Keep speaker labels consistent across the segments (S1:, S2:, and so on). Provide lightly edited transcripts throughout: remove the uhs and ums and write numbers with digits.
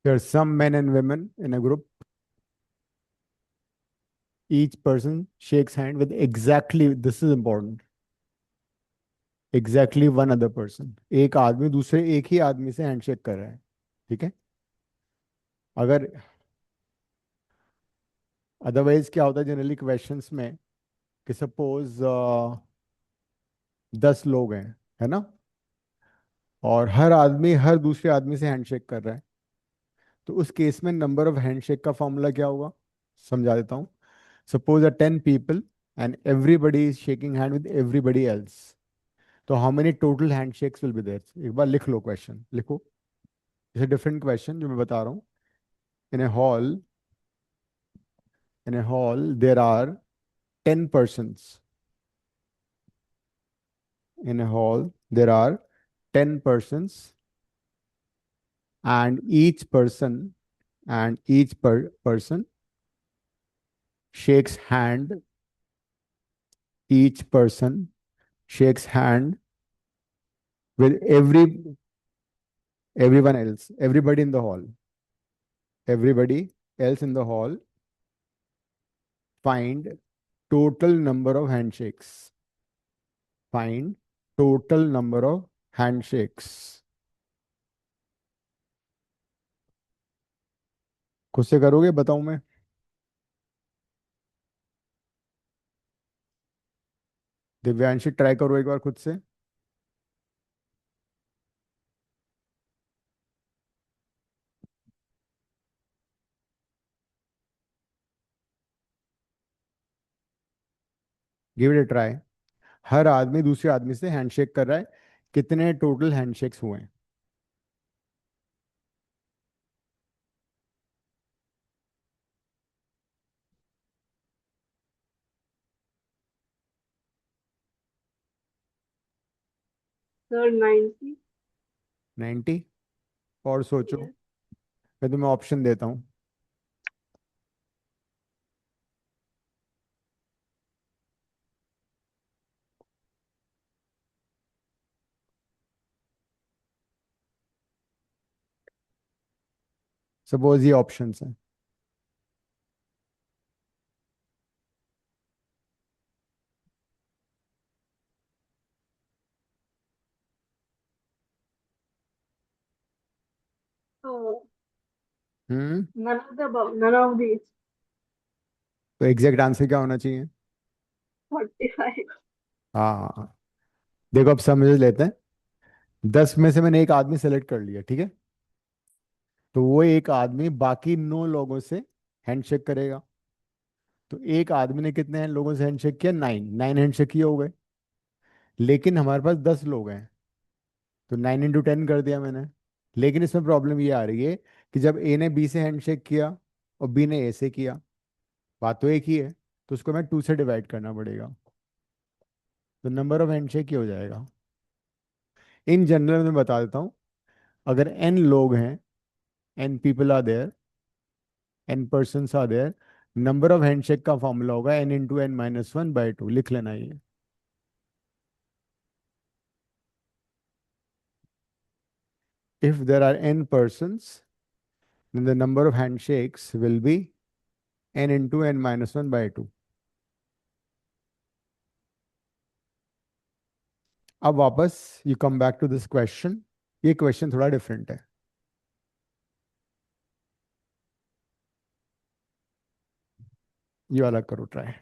S1: There are some men and women in a group. Each person shakes hand with exactly, this is important, exactly one other person. एक आदमी दूसरे एक ही आदमी से handshake कर रहा है, ठीक है। अगर अदरवाइज क्या होता है जनरली क्वेश्चंस में, कि सपोज 10 लोग हैं, है ना, और हर आदमी हर दूसरे आदमी से हैंडशेक कर रहा है, तो उस केस में नंबर ऑफ हैंडशेक का फॉर्मूला क्या होगा, समझा देता हूँ। Suppose 10 people and everybody is shaking hand with everybody else, तो how many total handshakes will be there. एक बार लिख लो, क्वेश्चन लिखो। इट्स डिफरेंट क्वेश्चन जो मैं बता रहा हूँ। In a hall, there are 10 persons। In a hall there are 10 persons, and each person shakes hand. Each person shakes hand with everyone else, everybody else in the hall. Find total number of handshakes. Find total number of handshakes. खुद से करोगे, बताऊं मैं? Divyanshi try करो एक बार खुद से। Give it a try. हर आदमी दूसरे आदमी से हैंडशेक कर रहा है, कितने टोटल हैंडशेक्स हुए हैं?
S2: सर 90।
S1: 90? और सोचो,
S2: यस।
S1: मैं तुम्हें ऑप्शन देता हूँ। सपोज ये ऑप्शंस हैं। Hmm.
S2: None of the above, none of these.
S1: तो एग्जैक्ट आंसर क्या होना चाहिए?
S2: 45।
S1: हाँ, देखो अब समझ लेते हैं। 10 में से मैंने एक आदमी सेलेक्ट कर लिया, ठीक है। तो वो एक आदमी बाकी 9 लोगों से हैंडशेक करेगा। तो एक आदमी ने कितने लोगों से हैंडशेक किया? 9 हैंडशेक किए हो गए। लेकिन हमारे पास 10 लोग हैं, तो 9 into 10 कर दिया मैंने। लेकिन इसमें प्रॉब्लम ये आ रही है कि जब ए ने बी से हैंडशेक किया और बी ने ए से किया, बात तो एक ही है, तो उसको मैं 2 से डिवाइड करना पड़ेगा। तो नंबर ऑफ हैंडशेक ही हो जाएगा। इन जनरल मैं बता देता हूँ, अगर n लोग हैं, n people are there, n persons are there, number of handshake का फॉर्मूला होगा n into n - 1/2। लिख लेना ये। If there are n persons, then the number of handshakes will be n into n - 1/2। अब वापस you come back to this question. ये question थोड़ा different है। ये वाला करो ट्राई।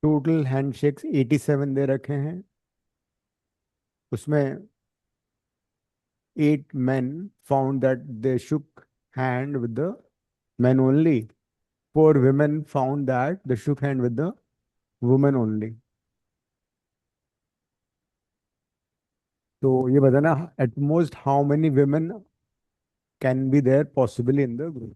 S1: टोटल हैंडशेक्स 87 दे रखे हैं। उसमें 8 men found that they shook hand with the men only. 4 women found that they shook hand with the women only. तो ये बताना, at most how many women can be there possibly in the group.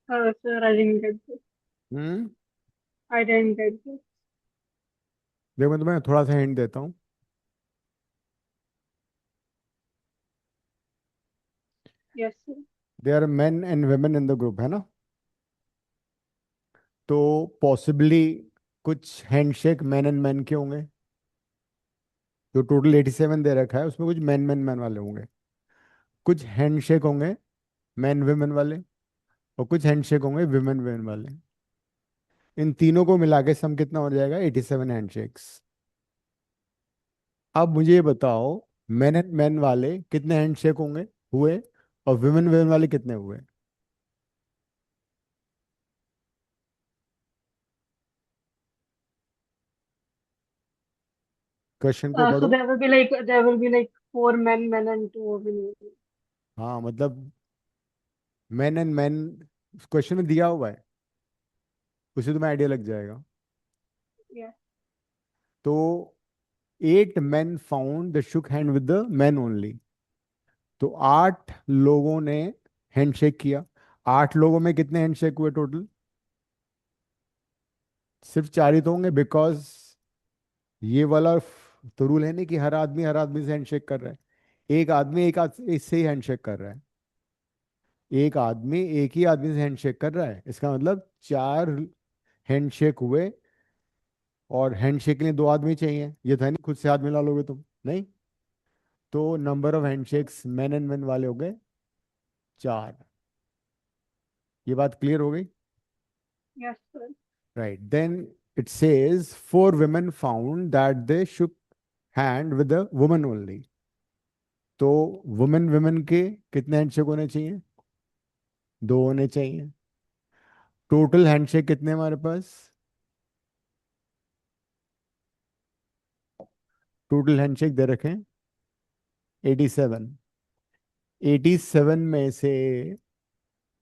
S2: Sir, I didn't get this.
S1: Hmm.
S2: I didn't get this.
S1: देखो मैं तुम्हें थोड़ा सा hint देता हूँ।
S2: Yes, sir.
S1: There are men and women in the group, है ना? तो पॉसिबली कुछ हैंडशेक मैन एंड मैन के होंगे। जो टोटल 87 दे रखा है उसमें कुछ मैन मैन मैन वाले होंगे। कुछ हैंडशेक होंगे मैन विमेन वाले, और कुछ हैंडशेक होंगे विमेन विमेन वाले। इन तीनों को मिला के सम कितना हो जाएगा? 87 हैंडशेक्स। अब मुझे ये बताओ, मैन एंड मैन वाले कितने हैंडशेक होंगे हुए, और विमेन विमेन वाले कितने हुए? क्वेश्चन को
S2: So
S1: पढ़ो।
S2: there will be like 4 men, men and 2 women.
S1: हाँ मतलब मैन एंड मैन क्वेश्चन में दिया हुआ है, उसे तुम्हें आइडिया लग जाएगा।
S2: Yeah.
S1: तो 8 men found the shook hand with the man only. तो 8 लोगों ने हैंडशेक किया। 8 लोगों में कितने हैंडशेक हुए टोटल? सिर्फ 4 ही तो होंगे, बिकॉज ये वाला तो रूल है नहीं कि हर आदमी से हैंडशेक कर रहा है। एक आदमी इससे ही हैंडशेक कर रहा है। एक आदमी एक ही आदमी से हैंडशेक कर रहा है, इसका मतलब 4 हैंडशेक हुए। और हैंडशेक के लिए 2 आदमी चाहिए, ये था नहीं खुद से हाथ मिला लोगे तुम, नहीं। तो number of handshakes man and man वाले हो गए 4। ये बात क्लियर हो गई?
S2: Yes, sir.
S1: Right, then it says 4 women found that they shook hand with the woman only. तो वुमेन वुमेन के कितने हैंडशेक होने चाहिए? 2 होने चाहिए। टोटल हैंडशेक कितने हमारे पास? टोटल हैंडशेक दे रखे हैं 87। 87 में से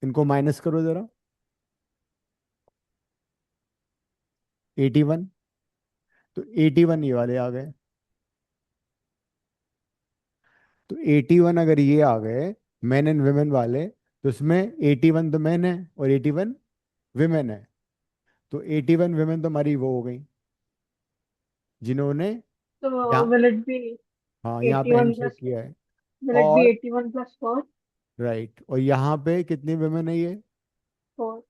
S1: इनको माइनस करो जरा। 81। तो 81 ये वाले आ गए। तो 81 अगर ये आ गए मैन एंड वुमेन वाले, तो उसमें 81 तो मैन है और 81 विमेन है। तो 81 विमेन तो हमारी वो हो गई जिन्होंने
S2: So
S1: यहाँ,
S2: will it be
S1: हाँ यहाँ पे
S2: 81
S1: हैंडशेक
S2: plus
S1: किया है।
S2: will it be
S1: और
S2: 81 plus 4?
S1: राइट, और यहाँ पे कितनी विमेन है ये?
S2: 4.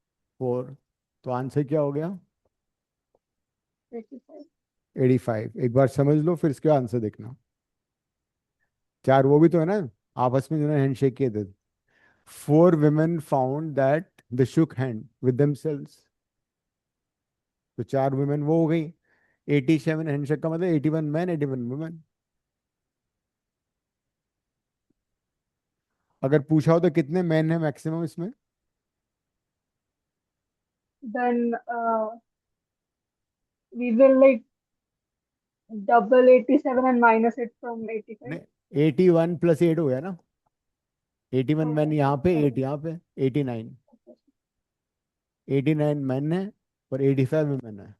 S1: 4। तो आंसर क्या हो गया?
S2: 85.
S1: 85। एक बार समझ लो फिर इसके आंसर देखना। 4 वो भी तो है ना आपस में जिन्होंने हैंडशेक किए थे। 4 women found that the shook hand with themselves। तो 4 women वो हो गई। 87 हैंडशेक का मतलब 81 मैन 81 वुमेन। अगर पूछा हो तो कितने मैन है मैक्सिमम इसमें?
S2: Then we will like double 87 and minus it from 85.
S1: नहीं, 81 + 8 हो गया ना। 81 मैन
S2: Oh,
S1: यहाँ पे,
S2: sorry.
S1: 8 यहाँ पे, 89।
S2: Okay.
S1: 89 मैन है और 85 वुमेन है।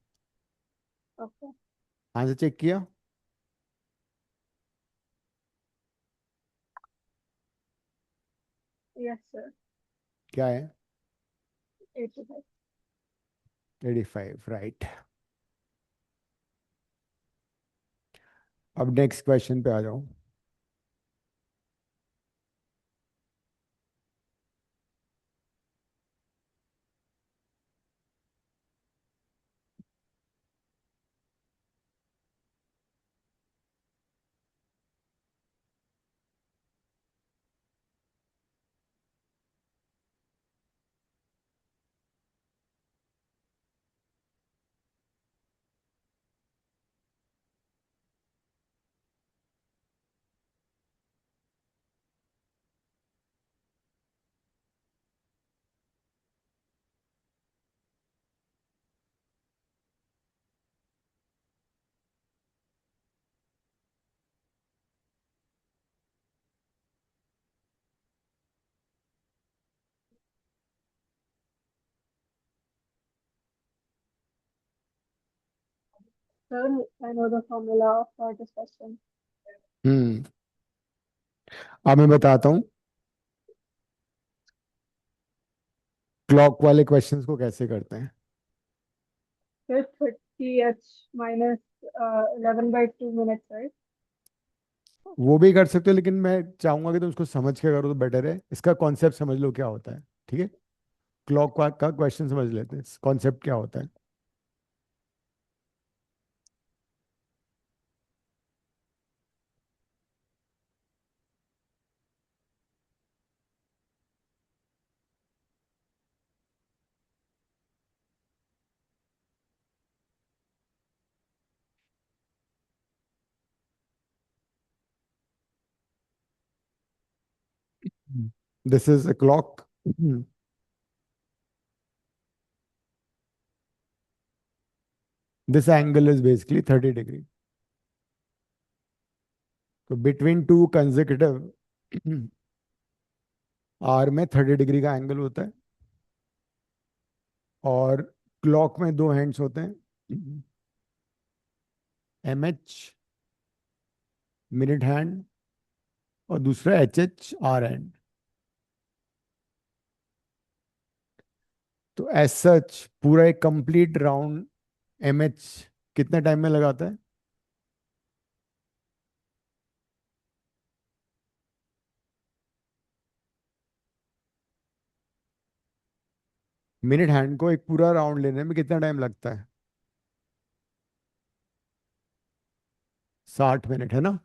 S2: Okay.
S1: आंसर चेक किया?
S2: Yes sir.
S1: क्या है?
S2: 85।
S1: 85, राइट। अब नेक्स्ट क्वेश्चन पे आ जाओ।
S2: Sir I know the formula for this question.
S1: Hmm. अब मैं बताता हूँ क्लॉक वाले क्वेश्चंस को कैसे करते हैं।
S2: Sir 30h minus 11/2 minutes, right?
S1: वो भी कर सकते हो, लेकिन मैं चाहूंगा कि तुम उसको समझ के करो तो बेटर है। इसका कॉन्सेप्ट समझ लो क्या होता है, ठीक है? क्लॉक का क्वेश्चन समझ लेते हैं, कॉन्सेप्ट क्या होता है। This is a clock. This angle is basically 30 degree. तो बिटवीन टू कंसेक्यूटिव आर में 30 डिग्री का एंगल होता है। और क्लॉक में दो हैंड्स होते हैं, एम एच मिनट हैंड और दूसरा एच एच आर हैंड। तो एज सच पूरा एक कंप्लीट राउंड एम एच कितने टाइम में लगाता है? मिनट हैंड को एक पूरा राउंड लेने में कितना टाइम लगता है? 60 मिनट, है ना?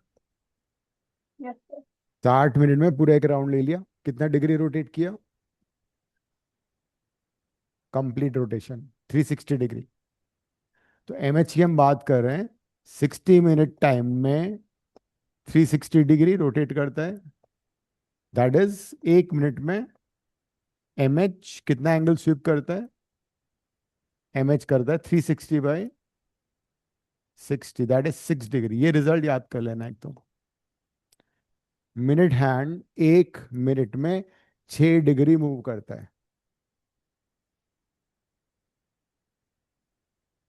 S2: Yes sir.
S1: 60 मिनट में पूरा एक राउंड ले लिया, कितना डिग्री रोटेट किया? Complete rotation 360 degree. तो एम एच की हम बात कर रहे हैं, 60 मिनट टाइम में 360 डिग्री रोटेट करता है। दैट इज 1 मिनट में एम एच कितना एंगल स्वीप करता है? एम एच करता है 360/60, दैट इज 6 डिग्री। ये रिजल्ट याद कर लेना एक तो। मिनट हैंड 1 मिनट में 6 डिग्री मूव करता है।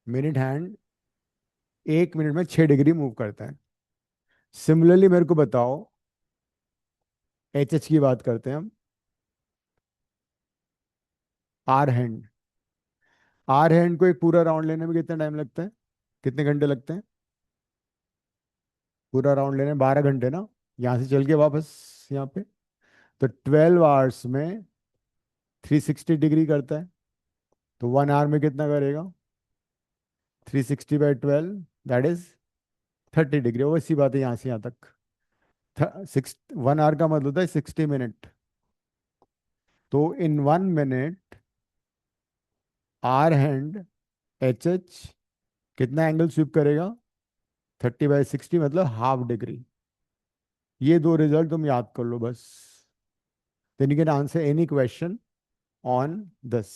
S1: मिनट हैंड 1 मिनट में 6 डिग्री मूव करता है। सिमिलरली मेरे को बताओ, एच एच की बात करते हैं हम। आर हैंड, आर हैंड को एक पूरा राउंड लेने में कितना टाइम लगता है? कितने घंटे लगते हैं पूरा राउंड लेने में? 12 घंटे ना, यहाँ से चल के वापस यहाँ पे। तो 12 आवर्स में 360 डिग्री करता है। तो 1 आवर में कितना करेगा? 360/12, दैट इज 30 डिग्री। वो इसी बात है यहाँ से यहाँ तक। 1 आवर का मतलब होता है 60 मिनट। तो in 1 minute hour hand H H कितना एंगल स्वीप करेगा? 30/60 मतलब हाफ डिग्री। ये दो रिजल्ट तुम याद कर लो बस। Then you can answer any question on this.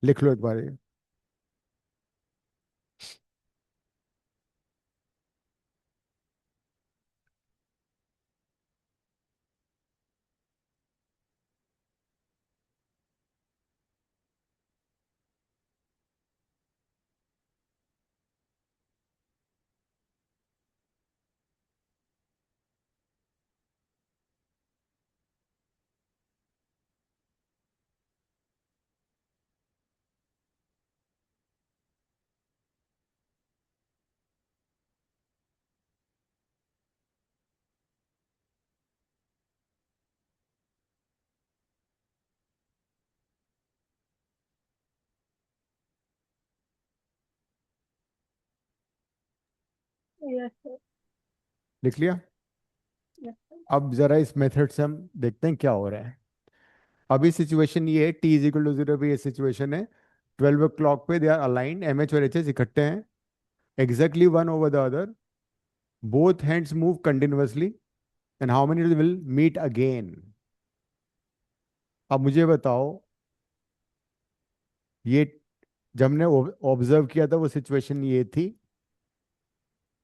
S1: लिख लो एक बार ये।
S2: Yes sir.
S1: लिख लिया।
S2: Yes sir.
S1: अब जरा इस मेथड से हम देखते हैं क्या हो रहा है। अभी सिचुएशन ये है, T is equal to zero पे ये सिचुएशन है। 12 o'clock पे they are aligned, M H और एच एच इकट्ठे हैं, exactly one over the other, both hands move continuously, and how many will meet again. अब मुझे बताओ, ये जब हमने ऑब्जर्व किया था वो सिचुएशन ये थी,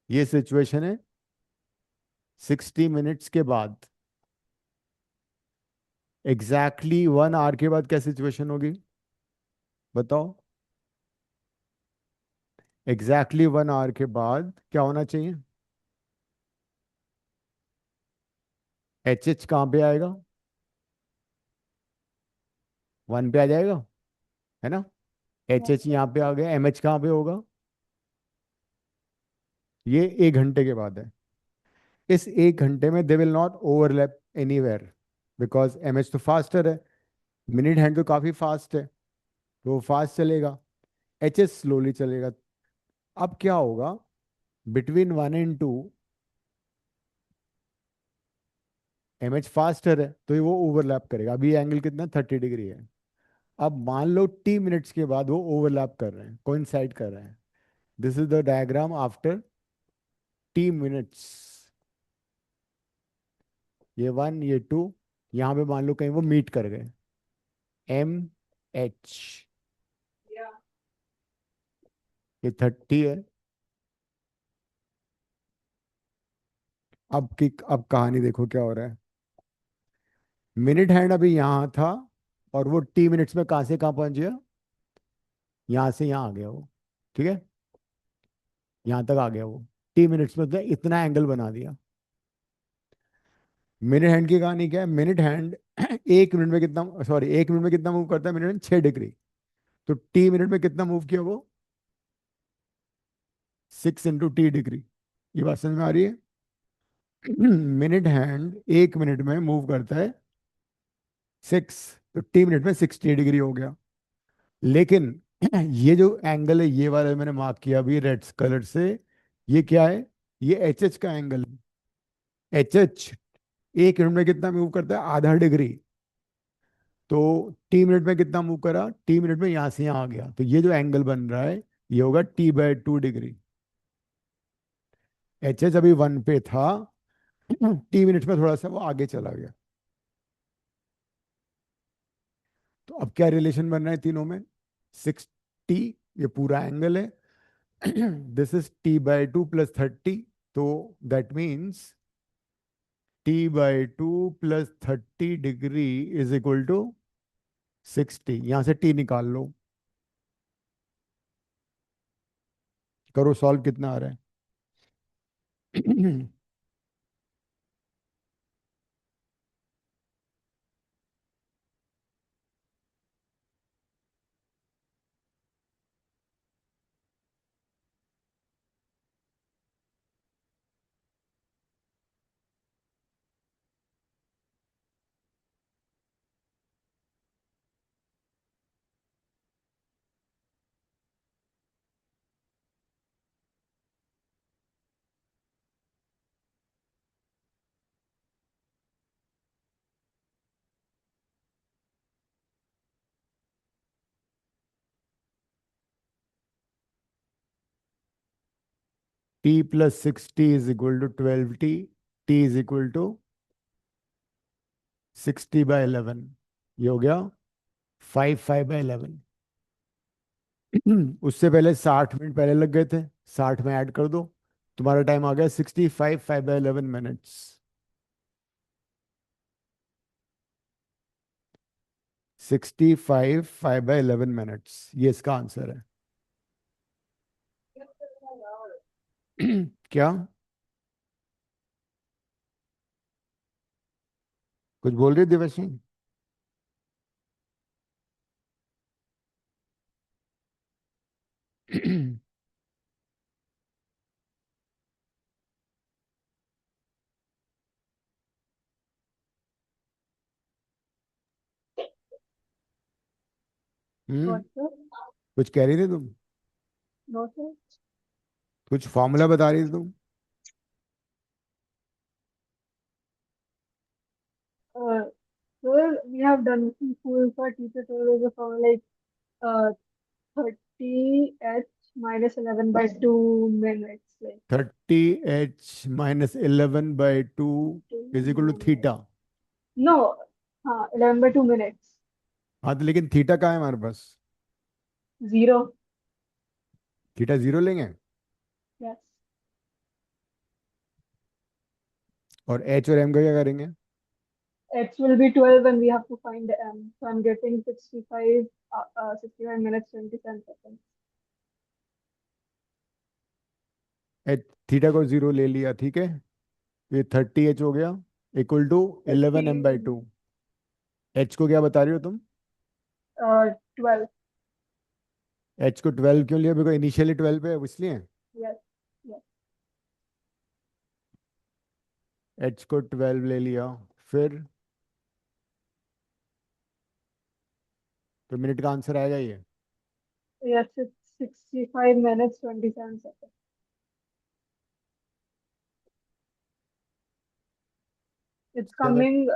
S1: ये सिचुएशन है 60 मिनट्स के बाद। एग्जैक्टली 1 आवर के बाद क्या सिचुएशन होगी, बताओ। एग्जैक्टली 1 आवर के बाद क्या होना चाहिए, एच एच कहाँ पे आएगा, 1 पे आ जाएगा, है ना। H
S2: yes
S1: H
S2: sir.
S1: यहाँ पे आ गया, एम एच कहाँ पे होगा, ये 1 घंटे के बाद है। इस 1 घंटे में they will not overlap anywhere, because M H तो फास्टर है, मिनट हैंड तो काफी फास्ट है, तो वो फास्ट चलेगा, एच एच स्लोली चलेगा। अब क्या होगा, between 1 and 2 M H faster है तो ये वो ओवरलैप करेगा। अभी एंगल कितना, 30 डिग्री है। अब मान लो टी मिनट्स के बाद वो ओवरलैप कर रहे हैं, कोइंसाइड कर रहे हैं। This is the diagram after T minutes. ये 1, ये 2, यहाँ पे मान लो कहीं वो मीट कर गए, एम एच, ये 30 है। अब कहानी देखो क्या हो रहा है। मिनट हैंड अभी यहाँ था, और वो T मिनट्स में कहाँ से कहाँ पहुंच गया, यहाँ से यहाँ आ गया वो, ठीक है, यहाँ तक आ गया वो। T मिनट्स में उसने इतना एंगल बना दिया। मिनट हैंड की कहानी क्या है, मिनट हैंड 1 मिनट में कितना, सॉरी 1 मिनट में कितना मूव करता है, मिनट हैंड 6 डिग्री। तो T मिनट में कितना मूव किया वो, 6 × T डिग्री। ये बात समझ में आ रही है। मिनट हैंड 1 मिनट में मूव करता है 6, तो T मिनट में 60 डिग्री हो गया। लेकिन ये जो एंगल है, ये वाला मैंने मार्क किया अभी रेड कलर से, ये क्या है, ये एच एच का एंगल है। एच एच 1 मिनट में कितना मूव करता है, आधा डिग्री। तो T मिनट में कितना मूव करा, T मिनट में यहां से यहां आ गया, तो ये जो एंगल बन रहा है ये होगा T/2 डिग्री। एच एच अभी 1 पे था, T मिनट में थोड़ा सा वो आगे चला गया। तो अब क्या रिलेशन बन रहा है तीनों में, 6T, ये पूरा एंगल है, दिस इज T/2 + 30, तो that means T/2 + 30 degree is equal to 60। यहां से T निकाल लो, करो सॉल्व, कितना आ रहा है। T + 60 is equal to 12T, T is equal to 60/11, ये हो गया 5/11। उससे पहले 60 मिनट पहले लग गए थे, 60 में ऐड कर दो, तुम्हारा टाइम आ गया 65 5/11 मिनट्स। 65 5/11 मिनट्स, ये इसका आंसर है। क्या, कुछ बोल रही दिवशी। हम्म,
S2: व्हाट सर?
S1: कुछ कह रही थी तुम,
S2: नो सर।
S1: कुछ फॉर्मूला बता रही थी तुम।
S2: So we have done full for teacher tutorial before, like 30h minus 11 by 2 minutes, like
S1: 30h - 11/2 is equal to
S2: 2 minutes.
S1: Theta.
S2: No, हाँ 11 by 2 minutes.
S1: हाँ तो लेकिन थीटा कहाँ है हमारे पास?
S2: 0.
S1: थीटा जीरो लेंगे।
S2: Yes.
S1: और एच और एम का क्या करेंगे?
S2: H will be 12 and we have to find M. So I'm getting 65 minutes 27 seconds.
S1: H theta को जीरो ले लिया, ठीक है। ये 30h हो गया, इक्वल टू 11m/2।
S2: 30,
S1: एच को क्या बता रही हो तुम?
S2: 12.
S1: एच को 12 क्यों लिया? बिकॉज इनिशियली 12 है इसलिए।
S2: Yes. Yes.
S1: एच को 12 ले लिया, फिर तो मिनट का आंसर आएगा ये।
S2: Yes, it's 65 minutes 27 seconds. It's
S1: seven.
S2: coming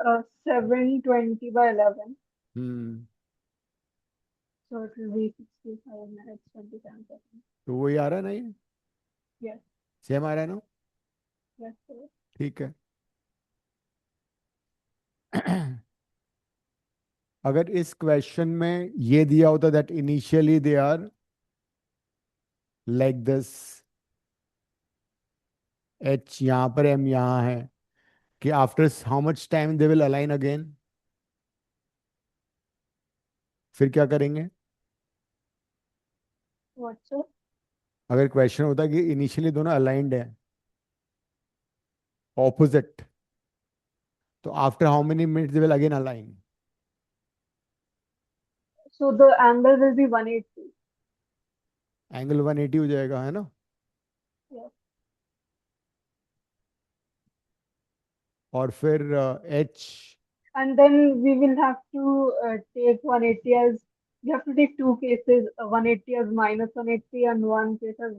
S2: 720 by 11.
S1: Hmm.
S2: So it will be 65 minutes 27 seconds.
S1: तो वही आ रहा है ना ये?
S2: Yes.
S1: सेम आ रहा है ना?
S2: Yes, sir.
S1: ठीक है। अगर इस क्वेश्चन में ये दिया होता that initially they are like this, H यहाँ पर, एम यहाँ है, कि after how much time they will align again, फिर क्या करेंगे?
S2: What, sir?
S1: अगर क्वेश्चन होता कि इनिशियली दोनों अलाइंड है, ऑपोजिट, तो after how many minutes they will again align?
S2: So the angle will be 180.
S1: Angle 180 हो जाएगा, है ना?
S2: Yes.
S1: और फिर H.
S2: And then we will have to take 180 as, we have to take two cases, 180 as minus 180 and one case as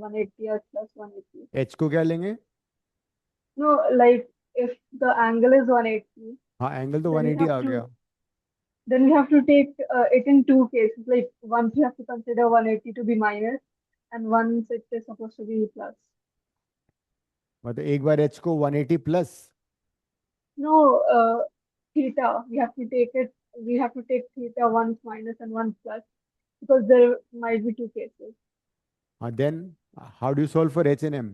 S2: 180 as plus 180.
S1: H को क्या लेंगे?
S2: No, like if the angle is 180,
S1: हाँ, angle तो
S2: then we
S1: 180
S2: have
S1: uh
S2: to
S1: गया।
S2: then we have to take it in two cases. Like once we have to consider 180 to be minus, and once it is supposed to be plus.
S1: मतलब एक बार H को 180 plus.
S2: No, theta. We have to take it. We have to take theta once minus and once plus because there might be two cases.
S1: हाँ, then how do you solve for H and M?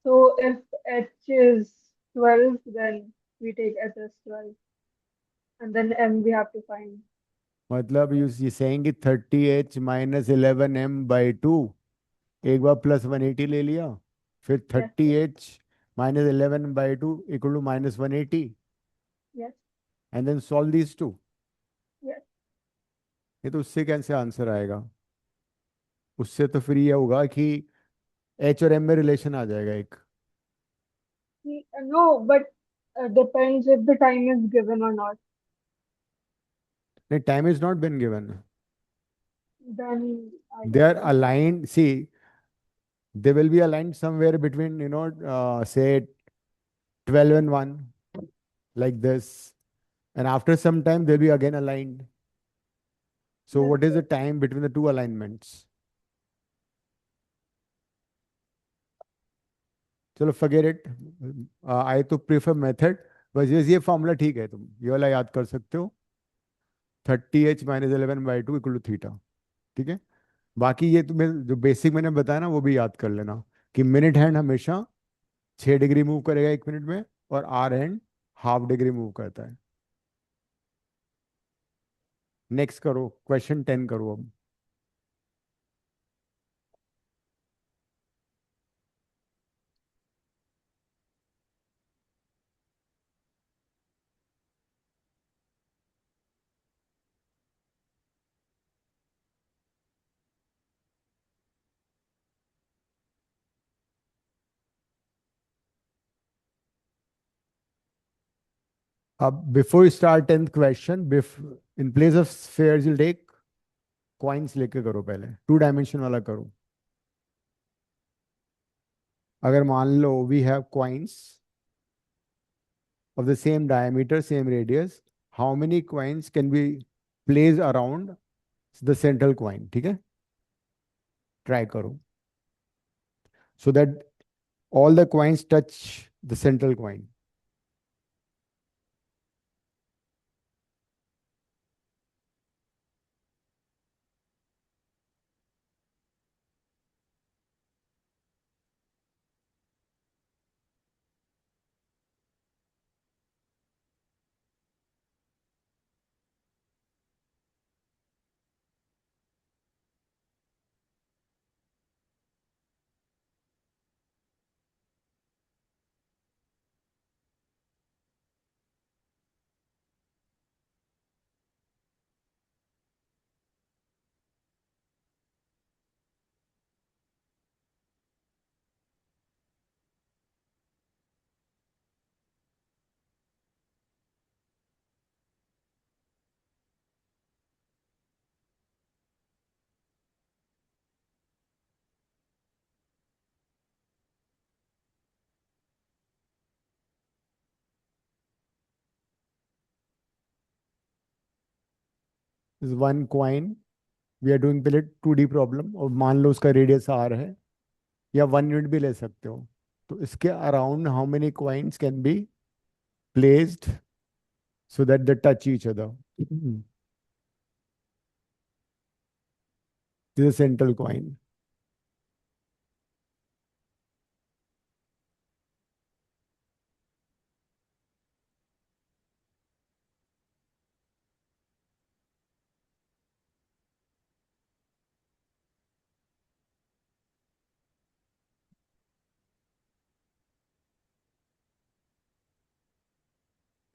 S2: So if h is 12, then we take h as 12, and then m we have to find.
S1: मतलब you saying कि 30h - 11m/2, एक बार +180 ले लिया, फिर
S2: Yes,
S1: thirty
S2: sir.
S1: H minus 11/2 equal to -180,
S2: Yes,
S1: and then solve these two.
S2: yes.
S1: ये तो उससे कैसे आंसर आएगा? उससे तो फिर ये होगा कि एच और एम में रिलेशन आ जाएगा एक।
S2: No, but depends if the time is given or not.
S1: नहीं, time is not been given.
S2: Then I
S1: they
S2: don't
S1: are
S2: think so.
S1: Aligned, see, they will be aligned somewhere between, say 12 and 1, like this, and after some time they'll be again aligned. So
S2: Yes,
S1: what is
S2: sir.
S1: the time between the two alignments? चलो forget it. I तो prefer method. बस ये formula ठीक है, तुम ये वाला याद कर सकते हो, 30h - 11/2 इक्वल टू थीटा। ठीक है। बाकी ये तुम्हें जो बेसिक मैंने बताया ना वो भी याद कर लेना, कि मिनट हैंड हमेशा 6 डिग्री मूव करेगा 1 मिनट में, और आर हैंड ½ डिग्री मूव करता है। नेक्स्ट करो, क्वेश्चन 10 करो अब। अब before start 10th question, in place of spheres you take coins लेके करो, पहले 2 डायमेंशन वाला करो। अगर मान लो we have coins, of the same diameter, same radius, how many coins can be placed around the central coin? ठीक है, ट्राई करो, so that all the coins touch the central coin. Is one coin, we are doing पहले 2D problem, और मान लो उसका radius are है, या 1 unit भी ले सकते हो, तो इसके around how many coins can be placed so that they touch each other. This is a central coin.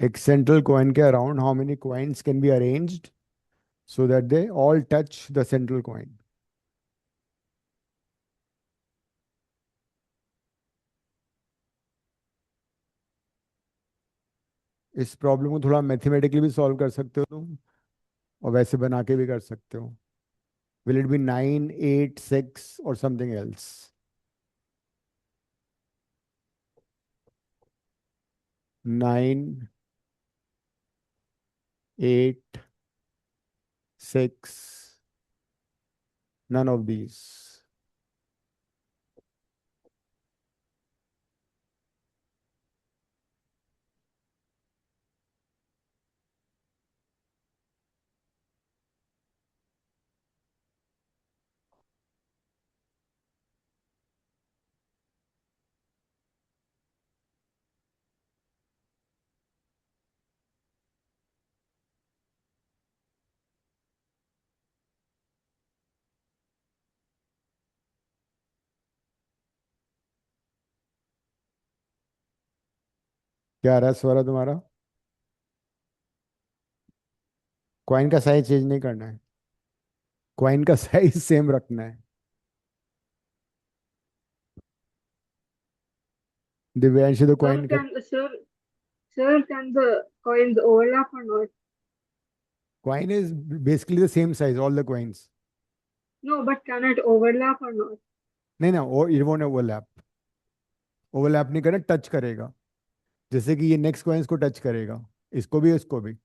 S1: एक सेंट्रल कॉइन के around how many coins can be arranged so that they all touch the central coin. इस problem को थोड़ा mathematically भी solve कर सकते हो तुम, और वैसे बना के भी कर सकते हो. विल इट बी 9, 8, 6 और something else? 9, 8, 6, none of these. क्या आ रहा है स्वरा तुम्हारा? कॉइन का साइज चेंज नहीं करना है, कॉइन का साइज सेम रखना है. दिव्यांश तो
S2: Sir,
S1: कॉइन का,
S2: can sir, can the coins overlap or not?
S1: coin is basically the same size, all the coins.
S2: No, but can it overlap or not?
S1: नहीं ना, और it won't overlap. ओवरलैप नहीं करना, touch करेगा. जैसे कि ये नेक्स्ट कॉइन्स को टच करेगा, इसको भी इसको भी.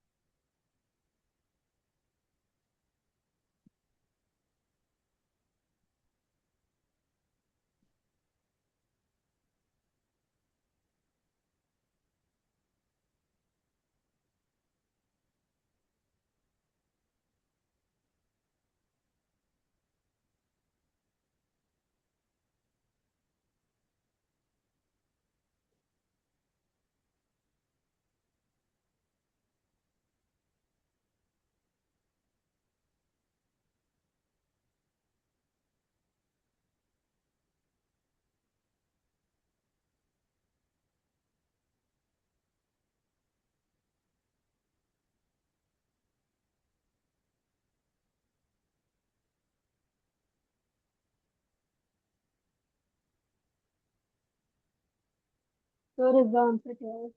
S2: Sir, is the answer 12?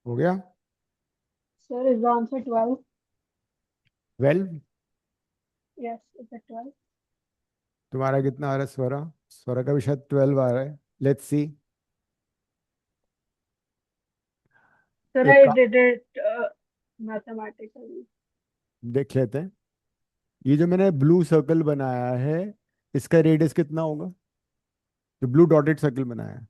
S1: हो गया.
S2: Sir, is the answer 12?
S1: 12.
S2: Yes, is it 12?
S1: तुम्हारा कितना आ रहा है स्वरा? स्वरा का भी शायद 12 आ रहा है. Let's see.
S2: Sir,
S1: एक
S2: I
S1: का
S2: did it mathematically.
S1: देख लेते हैं। ये जो मैंने ब्लू सर्कल बनाया है, इसका रेडियस कितना होगा? जो ब्लू डॉटेड सर्कल बनाया है।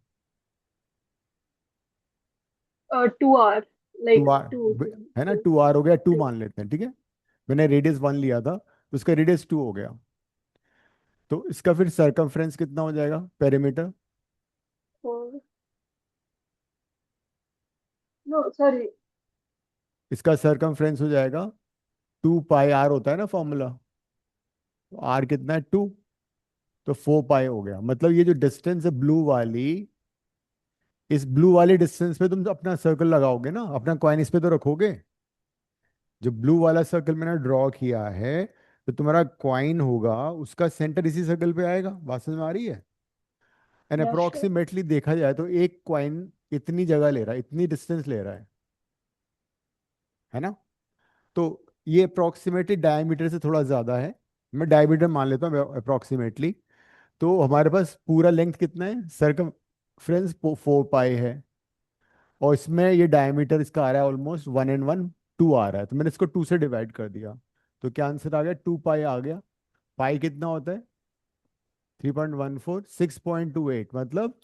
S2: 2 hours,
S1: two
S2: like
S1: are
S2: 2 kilometers.
S1: है ना, 2 आर हो गया, टू
S2: Yes.
S1: मान लेते हैं, ठीक है। मैंने रेडियस 1 लिया था, तो उसका रेडियस 2 हो गया। तो इसका फिर सरकमफ्रेंस कितना हो जाएगा, पेरीमीटर?
S2: Four. No, sorry.
S1: इसका सरकमफ्रेंस हो जाएगा 2 पाई आर, होता है ना फॉर्मूला। तो आर कितना है, 2। तो 4 पाई हो गया। मतलब ये जो डिस्टेंस है ब्लू वाली, इस ब्लू वाली डिस्टेंस पे तुम अपना सर्कल लगाओगे ना, अपना कॉइन इस पे तो रखोगे। जो ब्लू वाला सर्कल मैंने ड्रॉ किया है, तो तुम्हारा कॉइन होगा, उसका सेंटर इसी सर्कल पे आएगा। बात समझ में आ रही है? And
S2: Yeah, sure.
S1: अप्रोक्सीमेटली देखा जाए तो एक कॉइन इतनी जगह ले रहा है, इतनी डिस्टेंस ले रहा है ना। तो ये अप्रोक्सीमेटली डायमीटर से थोड़ा ज्यादा है। मैं डायमीटर मान लेता हूँ अप्रोक्सीमेटली। तो हमारे पास पूरा लेंथ कितना है, सरकमफ्रेंस 4 पाई है। और इसमें ये डायमीटर इसका आ रहा है ऑलमोस्ट 1 and 1, 2 आ रहा है। तो मैंने इसको 2 से डिवाइड कर दिया। तो क्या आंसर आ गया, 2 पाई आ गया। पाई कितना होता है, 3.14, 6.28, मतलब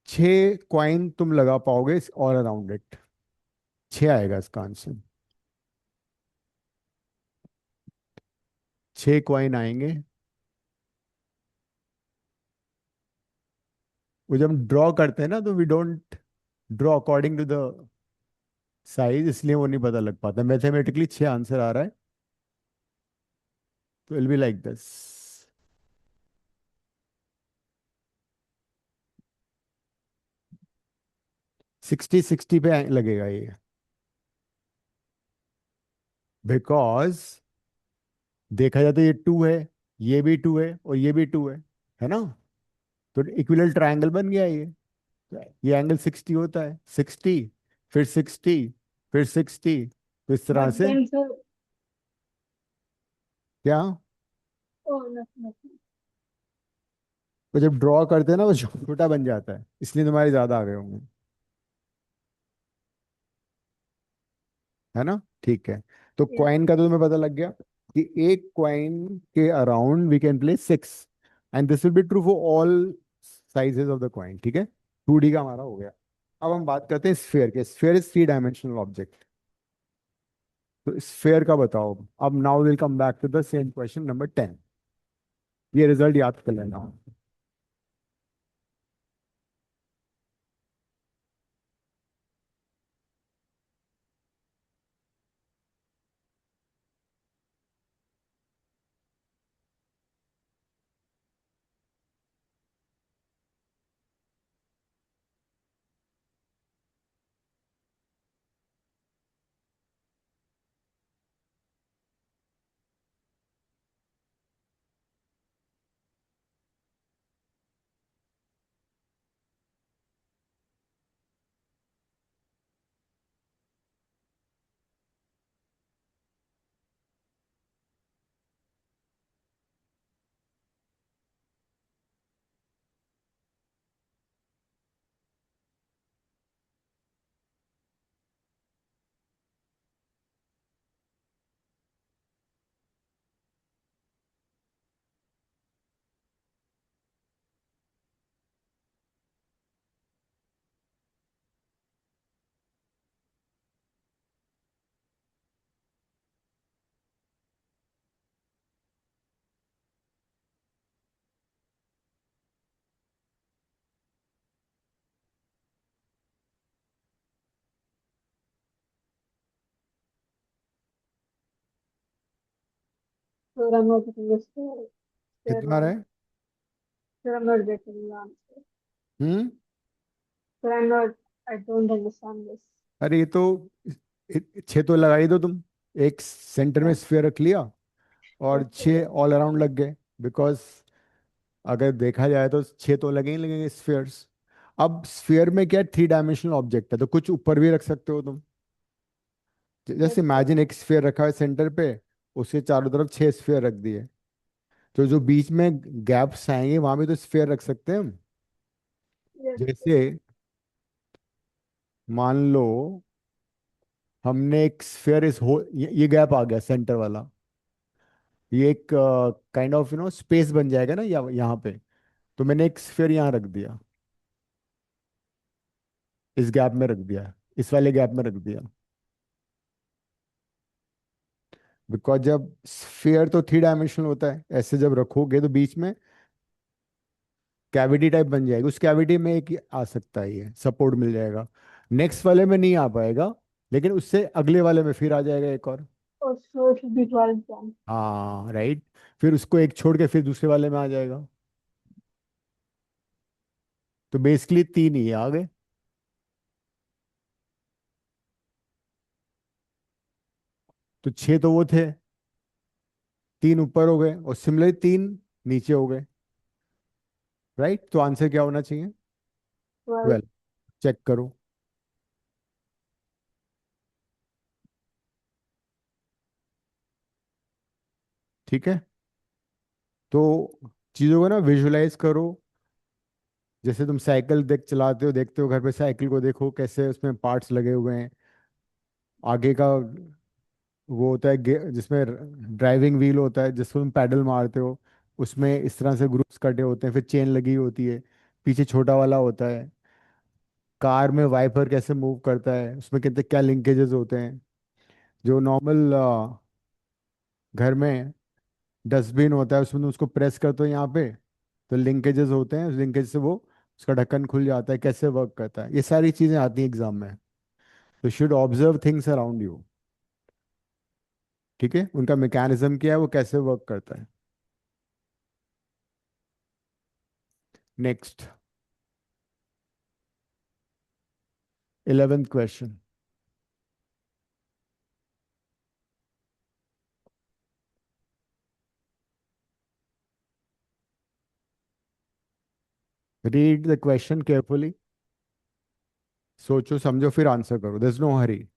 S1: 6 कॉइन तुम लगा पाओगे ऑल अराउंड इट। 6 आएगा इसका आंसर। 6 कॉइन आएंगे। वो जब हम ड्रॉ करते हैं ना, तो we don't draw according to the size, इसलिए वो नहीं पता लग पाता। मैथमेटिकली 6 आंसर आ रहा है। तो विल बी लाइक दिस। 60 60 पे लगेगा ये, बिकॉज देखा जाए तो ये 2 है, ये भी 2 है, और ये भी 2 है ना। तो इक्विलर ट्रायंगल बन गया ये। तो ये एंगल 60 होता है, 60, फिर 60, फिर 60। तो इस तरह
S2: But
S1: से
S2: then, sir,
S1: क्या,
S2: oh, nothing, nothing.
S1: तो जब ड्रॉ करते हैं ना वो छोटा बन जाता है, इसलिए तुम्हारे ज्यादा आ गए होंगे। है ना, ठीक है। तो
S2: Yeah.
S1: क्वाइन का तो तुम्हें पता लग गया कि एक क्वाइन के around we can place 6, and this will be true for all sizes of the coin, ठीक है। 2D का हमारा हो गया। अब हम बात करते हैं स्फेयर के। Sphere is 3 dimensional object. तो स्फेयर का बताओ। अब now will come back to the same question number 10। ये रिजल्ट याद कर लेना।
S2: So I'm not getting this fair
S1: कितना आ रहा
S2: one.
S1: है?
S2: So I'm not getting the answer.
S1: Hmm.
S2: So I'm not. I don't understand this.
S1: अरे ये तो 6 तो लगा ही दो तुम। एक सेंटर में
S2: Yeah.
S1: स्फीयर रख लिया, और
S2: Okay.
S1: 6 ऑल अराउंड लग गए। बिकॉज अगर देखा जाए तो 6 तो लगे ही लगेंगे स्फीयर्स। अब स्फीयर में क्या, 3 डायमेंशनल ऑब्जेक्ट है, तो कुछ ऊपर भी रख सकते हो तुम।
S2: Yes,
S1: जैसे
S2: sir.
S1: इमेजिन एक स्फीयर रखा है सेंटर पे, उसके चारों तरफ 6 स्फीयर रख दिए। तो जो बीच में गैप्स आएंगे वहां भी तो स्फीयर रख सकते हैं हम।
S2: Yes, sir.
S1: जैसे मान लो हमने एक स्फेयर इस हो ये गैप आ गया सेंटर वाला, ये एक काइंड ऑफ स्पेस बन जाएगा ना यहाँ पे। तो मैंने एक स्फेयर यहाँ रख दिया, इस गैप में रख दिया, इस वाले गैप में रख दिया। बिकॉज जब स्फेयर तो 3 डायमेंशनल होता है, ऐसे जब रखोगे तो बीच में कैविटी टाइप बन जाएगी, उस कैविटी में एक आ सकता है, ये सपोर्ट मिल जाएगा। नेक्स्ट वाले में नहीं आ पाएगा, लेकिन उससे अगले वाले में फिर आ जाएगा एक और।
S2: Oh, so it should be 12 then.
S1: हाँ राइट। फिर उसको एक छोड़ के फिर दूसरे वाले में आ जाएगा। तो बेसिकली 3 ही है आगे। तो 6 तो वो थे, 3 ऊपर हो गए और सिमिलरली 3 नीचे हो गए। राइट, तो आंसर क्या होना चाहिए?
S2: 12.
S1: 12। चेक करो। ठीक है, तो चीज़ों को ना विजुलाइज करो। जैसे तुम साइकिल चलाते हो, देखते हो घर पे, साइकिल को देखो कैसे उसमें पार्ट्स लगे हुए हैं। आगे का वो होता है जिसमें ड्राइविंग व्हील होता है, जिसको तुम पैडल मारते हो, उसमें इस तरह से ग्रुप्स कटे होते हैं, फिर चेन लगी होती है। पीछे छोटा वाला होता है। कार में वाइपर कैसे मूव करता है, उसमें कितने क्या लिंकेजेस होते हैं। जो नॉर्मल घर में डस्टबिन होता है, उसमें तुम उसको प्रेस करते हो यहाँ पे, तो लिंकेजेस होते हैं, उस लिंकेज से वो उसका ढक्कन खुल जाता है, कैसे वर्क करता है, ये सारी चीजें आती हैं एग्जाम में। तो should observe things around you. ठीक है, उनका मैकेनिज्म क्या है, वो कैसे वर्क करता है। Next, 11th question. Read the question carefully. सोचो समझो फिर आंसर करो, there is no hurry.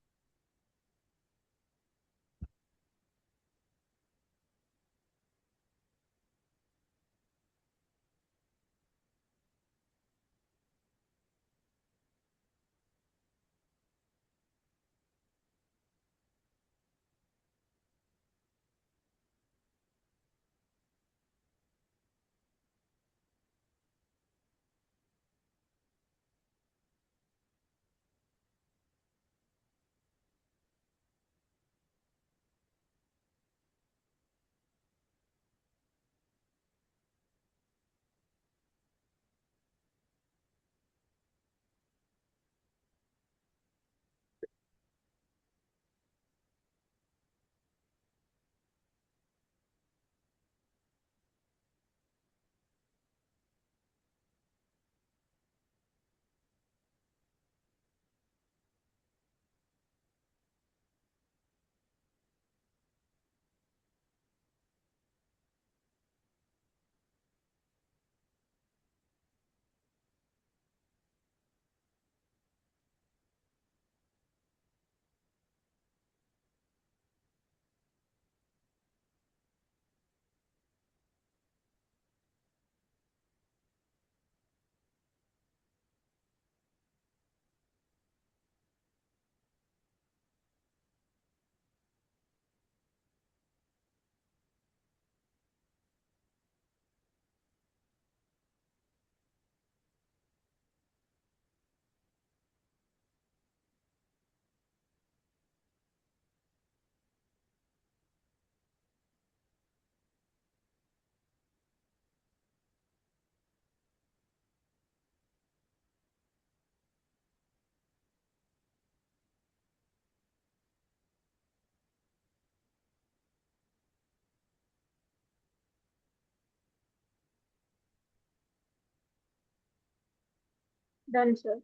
S2: Done, sir.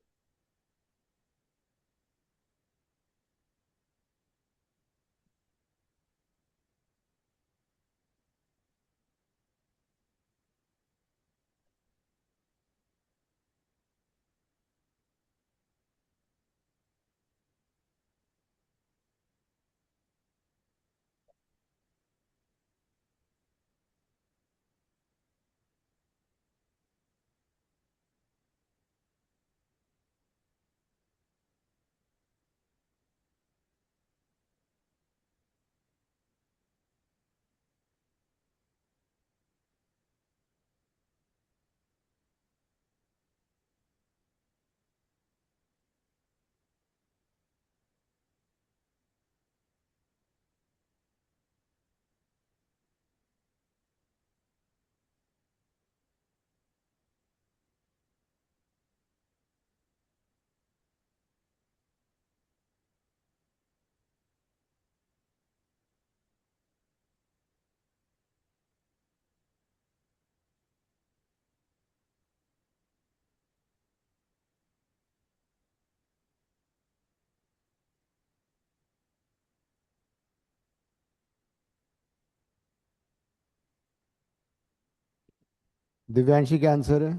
S1: Divyanshi क्या आंसर है?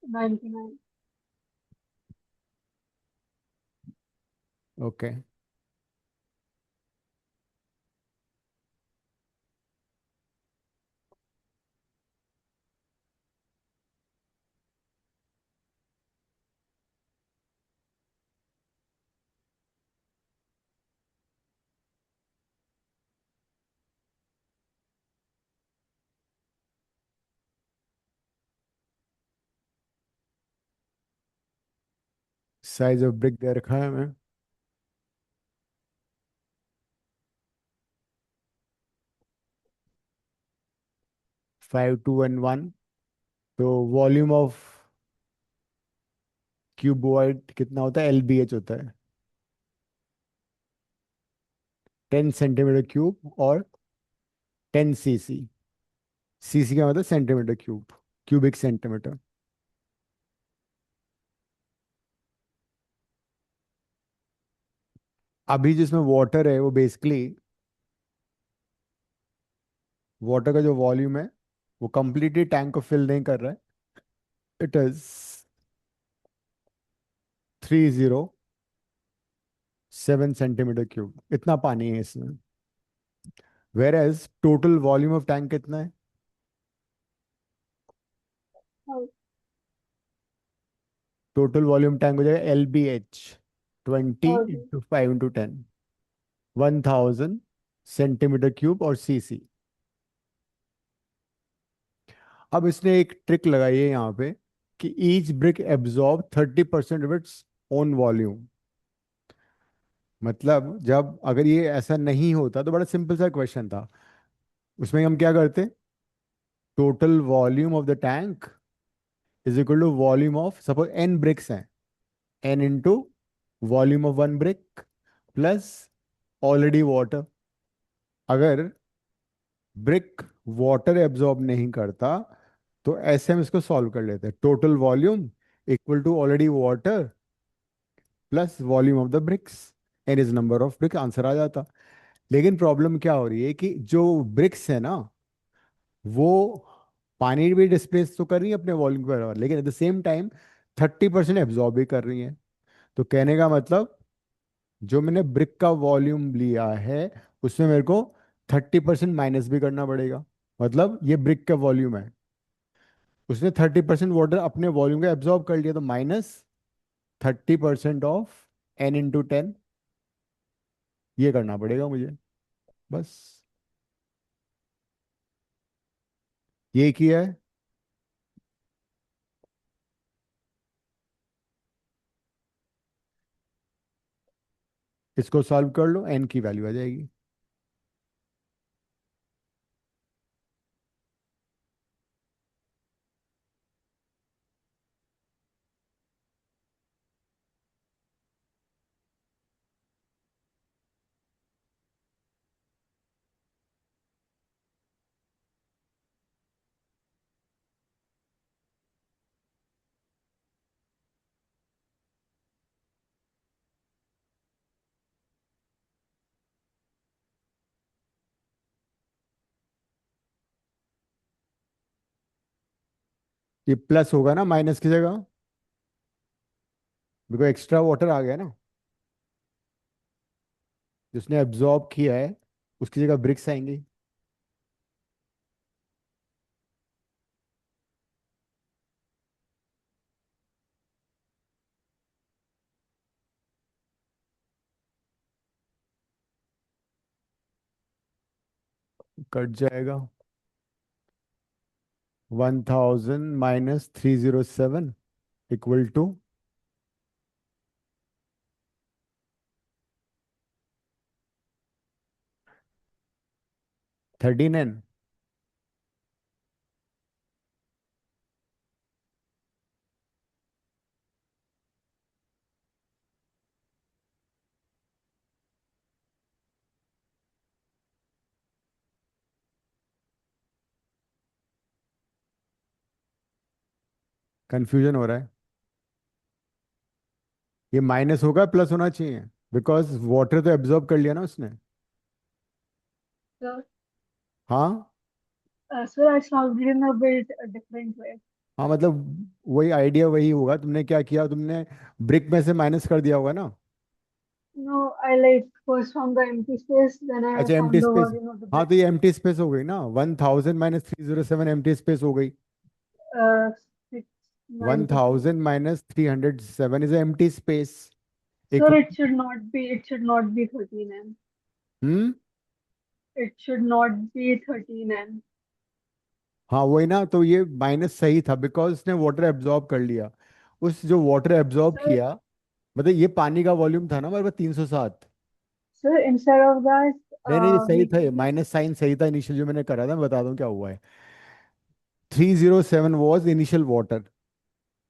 S2: 99।
S1: ओके। साइज ऑफ ब्रिक दे रखा है हमें। 5211। तो वॉल्यूम ऑफ क्यूबॉइड कितना होता है? LBH होता है 10 सेंटीमीटर क्यूब और 10 cc। सीसी का मतलब सेंटीमीटर क्यूब, क्यूबिक सेंटीमीटर। अभी जिसमें वाटर है वो बेसिकली, वाटर का जो वॉल्यूम है वो कंप्लीटली टैंक को फिल नहीं कर रहा है। इट इज 307 सेंटीमीटर क्यूब, इतना पानी है इसमें। Whereas total volume of tank कितना है? टोटल वॉल्यूम टैंक हो जाएगा LBH 20
S2: 1000।
S1: Into 5 into 10, 1000 centimetre cube और सीसी। अब इसने एक ट्रिक लगाई है यहाँ पे कि each brick absorb 30% of its own volume. मतलब जब अगर ये ऐसा नहीं होता तो बड़ा सिंपल सा क्वेश्चन था, उसमें हम क्या करते? Total volume of the tank is equal to volume of, suppose n bricks हैं, n into volume of one brick plus already water. अगर ब्रिक वाटर एब्जॉर्ब नहीं करता तो ऐसे हम इसको सॉल्व कर लेते हैं, total volume equal to already water plus volume of the bricks, N is number of brick, answer आ जाता। लेकिन प्रॉब्लम क्या हो रही है कि जो ब्रिक्स है ना, वो पानी भी डिस्प्लेस तो कर रही है अपने वॉल्यूम के बराबर, लेकिन at the same time 30% absorb भी कर रही है। तो कहने का मतलब, जो मैंने ब्रिक का वॉल्यूम लिया है उसमें मेरे को 30% माइनस भी करना पड़ेगा। मतलब ये ब्रिक का वॉल्यूम है, उसने 30% वाटर अपने वॉल्यूम का एब्जॉर्ब कर लिया, तो माइनस 30% ऑफ n इंटू 10, ये करना पड़ेगा मुझे, बस। ये किया है। इसको सॉल्व कर लो, n की वैल्यू आ जाएगी। ये प्लस होगा ना माइनस की जगह, बिकॉज एक्स्ट्रा वाटर आ गया ना, जिसने एब्जॉर्ब किया है उसकी जगह ब्रिक्स आएंगी। कट जाएगा, 1000 माइनस 307 इक्वल टू 39। कंफ्यूजन हो रहा है, ये माइनस होगा प्लस होना चाहिए, बिकॉज वाटर तो एब्जॉर्ब कर लिया ना उसने।
S2: प्लस।
S1: हाँ,
S2: So I solved it in a bit a different way.
S1: हाँ मतलब वही आइडिया वही होगा, तुमने क्या किया, तुमने ब्रिक में से माइनस कर दिया होगा ना।
S2: No, I like first found the empty space, then I
S1: अच्छा empty
S2: found the
S1: space.
S2: volume of the
S1: हाँ
S2: brick.
S1: तो ये एम्प्टी स्पेस हो गई ना, 1000 - 307 एम्प्टी स्पेस हो गई।
S2: Uh,
S1: one
S2: 693.
S1: Thousand minus 307 is empty space.
S2: Sir,
S1: equal.
S2: it should not be 13n.
S1: Hmm.
S2: It should not be 13n.
S1: हाँ वही ना, तो ये माइनस सही था बिकॉज उसने वाटर एब्जॉर्ब कर लिया। उस जो वाटर एब्जॉर्ब
S2: Sir,
S1: किया, मतलब ये पानी का वॉल्यूम था ना हमारे पास 307।
S2: sir, instead of that,
S1: नहीं नहीं, ये सही
S2: we
S1: था,
S2: can
S1: ये
S2: just,
S1: माइनस साइन सही था इनिशियल जो मैंने करा था, मैं बता दूं क्या हुआ है। 307 वॉज इनिशियल वाटर,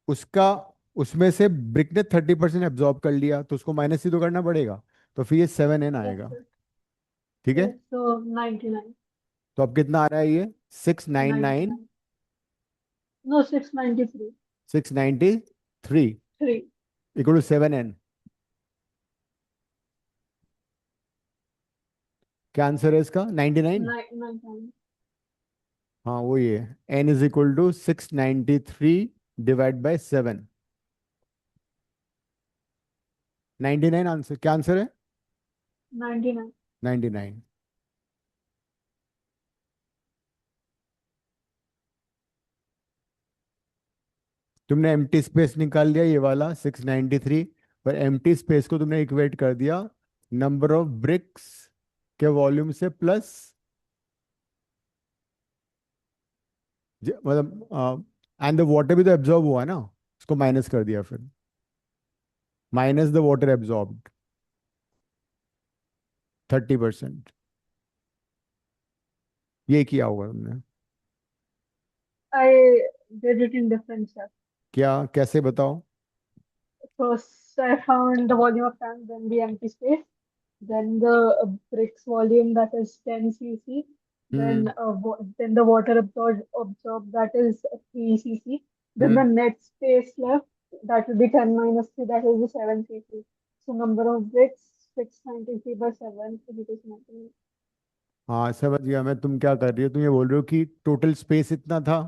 S1: उसका, उसमें से ब्रिक ने 30% एब्जॉर्ब कर लिया, तो उसको माइनस ही तो करना पड़ेगा। तो फिर ये 7n
S2: yes,
S1: आएगा।
S2: sir.
S1: ठीक है।
S2: Yes, so 99.
S1: तो अब कितना आ रहा है ये, 699,
S2: 99. No, 693.
S1: 693
S2: 3.
S1: Equal to 7n। क्या आंसर है इसका, 99।
S2: 99.
S1: हाँ वो ये n is equal to 693 divide by 7। 99 answer, क्या आंसर है,
S2: 99.
S1: 99। तुमने एम्प्टी स्पेस निकाल लिया ये वाला 693, पर एम्प्टी स्पेस को तुमने इक्वेट कर दिया नंबर ऑफ ब्रिक्स के वॉल्यूम से प्लस, मतलब एंड द वाटर भी तो एब्जॉर्ब हुआ ना, उसको माइनस कर दिया फिर, माइनस द वाटर एब्जॉर्ब्ड 30%। ये किया होगा तुमने।
S2: I did it in different steps.
S1: क्या, कैसे बताओ।
S2: First, I found the volume of tank, then the empty space, then the bricks volume that is 10 cc,
S1: hmm
S2: then the water absorbed that is 3 cc, then the
S1: hmm.
S2: net space left that will be 10 minus 3 that will be 7 cc. So number of bricks 693 by 7 is equal to 99.
S1: हाँ समझ गया मैं, तुम क्या कर रही हो, तुम ये बोल रहे हो कि टोटल स्पेस इतना था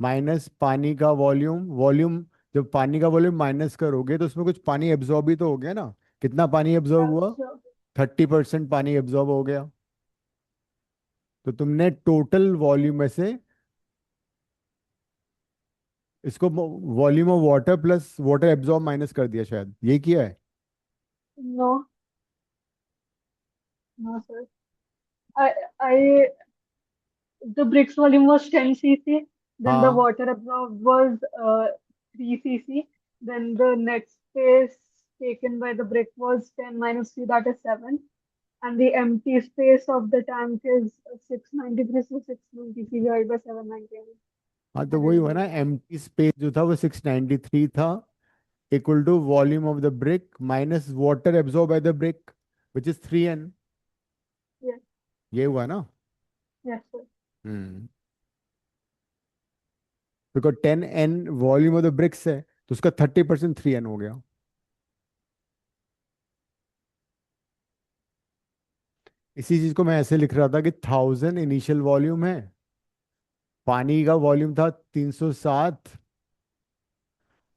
S1: माइनस पानी का वॉल्यूम, वॉल्यूम, जब पानी का वॉल्यूम माइनस करोगे तो उसमें कुछ पानी एब्जॉर्ब भी तो हो गया ना। कितना पानी एब्जॉर्ब
S2: Yeah,
S1: हुआ,
S2: so
S1: 30% पानी एब्जॉर्ब हो गया। तो तुमने टोटल वॉल्यूम में से इसको volume of water plus water absorb minus कर दिया, शायद ये किया है।
S2: no, no, sir. I, I The bricks volume was 10 cc, then the
S1: हाँ
S2: water absorbed was 3 cc, then the net space taken by the brick was 10 minus 3, that is 7, and the empty space of the tank is 693, so 693 divided by 799,
S1: हाँ, तो
S2: that
S1: वही
S2: is
S1: हुआ ना,
S2: 99.
S1: Empty space जो था वो 693 था, equal to volume of the brick minus water absorb by the brick which is 3n।
S2: Yes,
S1: ये हुआ ना।
S2: yes, sir.
S1: हम्म। Because 10n volume of the bricks है, तो उसका 30% 3n हो गया। इसी चीज को मैं ऐसे लिख रहा था कि 1000 इनिशियल वॉल्यूम है, पानी का वॉल्यूम था 307,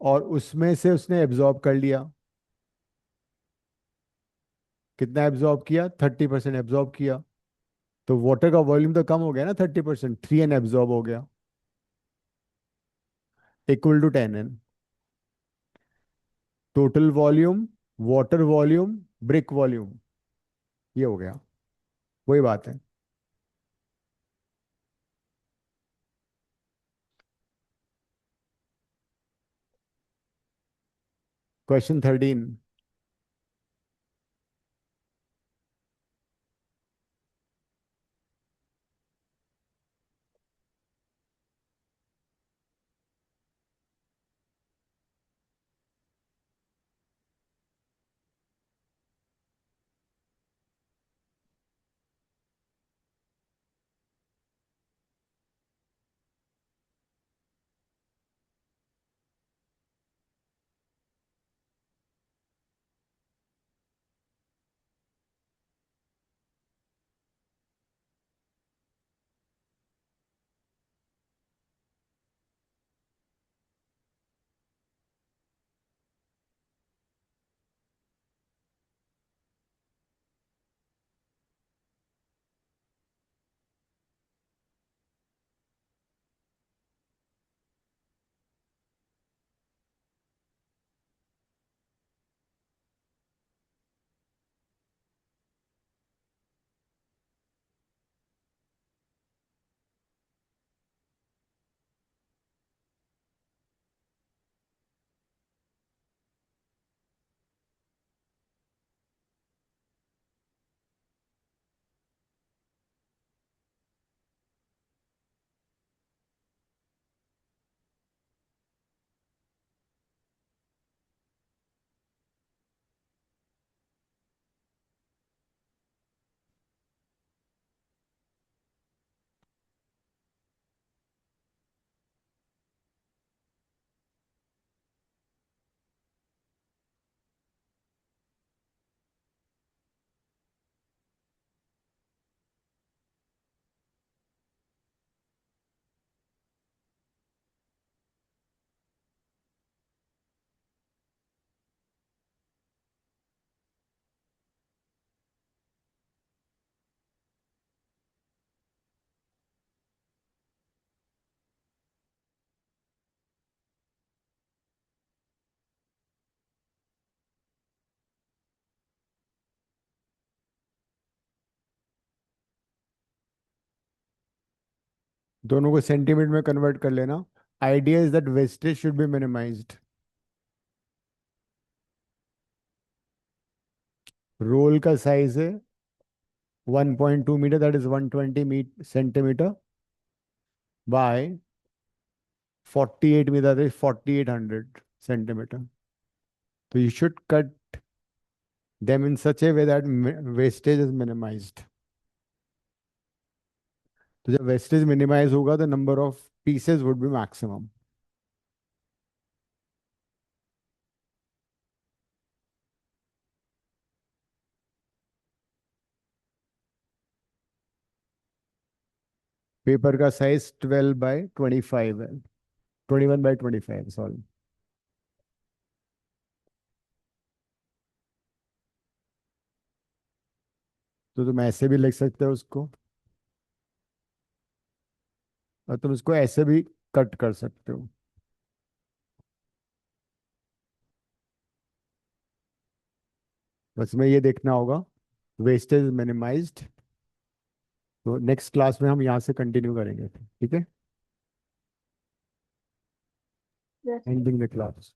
S1: और उसमें से उसने एब्जॉर्ब कर लिया, कितना एब्जॉर्ब किया, 30% एब्जॉर्ब किया। तो वाटर का वॉल्यूम तो कम हो गया ना, 30%, 3n एब्जॉर्ब हो गया, equal to 10n। Total volume, water volume, brick volume, ये हो गया, वही बात है। क्वेश्चन 13। दोनों को सेंटीमीटर में कन्वर्ट कर लेना. Idea is that wastage should be minimised. Roll का साइज है 1.2 metre, that is 120 centimetre by 48 metre, that is 4800 centimetre. तो you should cut them in such a way that wastage is minimized. तो जब wastage minimise होगा तो number of pieces would be maximum. Paper का size 12/25 है, 21/25, sorry. तो तुम ऐसे भी लिख सकते हो उसको, और तुम इसको ऐसे भी कट कर सकते हो. बस में ये देखना होगा वेस्टेज मिनिमाइज्ड. तो नेक्स्ट क्लास में हम यहाँ से कंटिन्यू करेंगे, ठीक है.
S2: Yes.
S1: Ending the class.